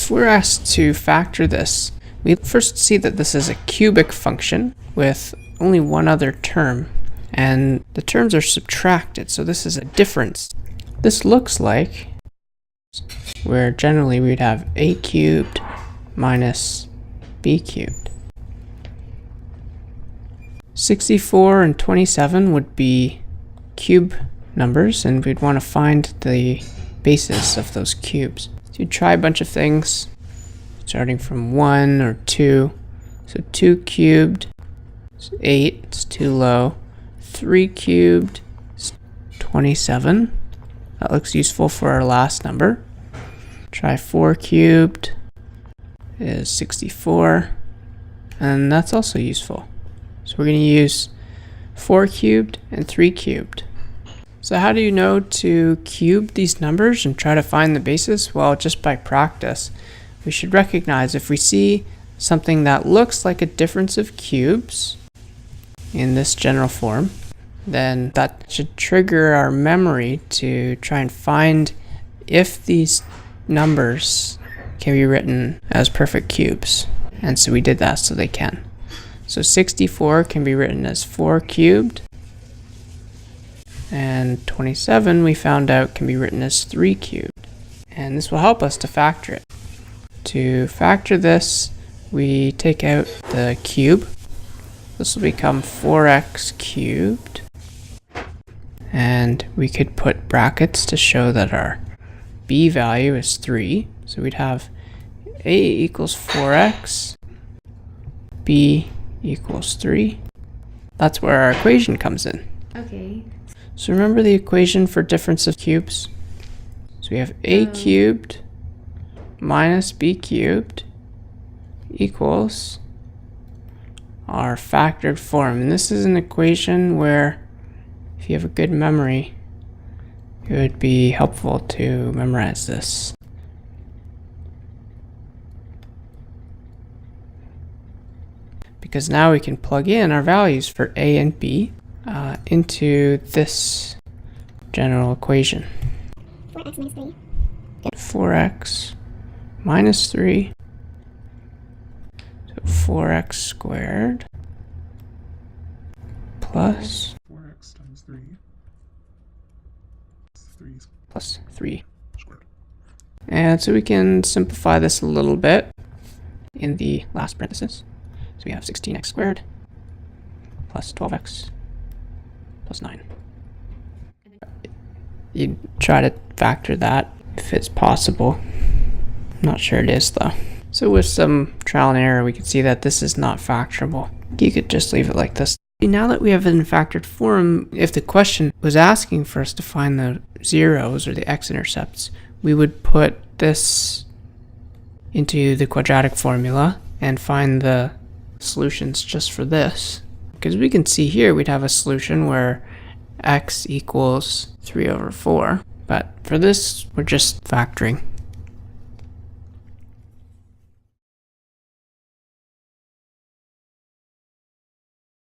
If we're asked to factor this, we first see that this is a cubic function with only one other term, and the terms are subtracted, so this is a difference. This looks like where generally we'd have a cubed minus b cubed. 64 and 27 would be cube numbers, and we'd want to find the basis of those cubes. So you'd try a bunch of things, starting from 1 or 2. So 2 cubed is 8, it's too low. 3 cubed is 27. That looks useful for our last number. Try 4 cubed is 64, and that's also useful. So we're going to use 4 cubed and 3 cubed. So how do you know to cube these numbers and try to find the basis? Well, just by practice. We should recognize if we see something that looks like a difference of cubes in this general form, then that should trigger our memory to try and find if these numbers can be written as perfect cubes. And so we did that, so they can. So 64 can be written as 4 cubed, and 27 we found out can be written as 3 cubed. And this will help us to factor it. To factor this, we take out the cube. This will become 4x cubed. And we could put brackets to show that our b value is 3. So we'd have a equals 4x, b equals 3. That's where our equation comes in. Okay. So remember the equation for difference of cubes? So we have a cubed minus b cubed equals our factored form. And this is an equation where, if you have a good memory, it would be helpful to memorize this. Because now we can plug in our values for a and b into this general equation. 4x minus 3. So 4x squared plus 4x times 3 plus 3 squared. And so we can simplify this a little bit in the last parenthesis. So we have 16x squared plus 12x plus 9. You try to factor that if it's possible. I'm not sure it is though. So with some trial and error, we can see that this is not factorable. You could just leave it like this. Now that we have it in factored form, if the question was asking for us to find the zeros or the x-intercepts, we would put this into the quadratic formula and find the solutions just for this. Because we can see here we'd have a solution where x equals 3 over 4. But for this, we're just factoring.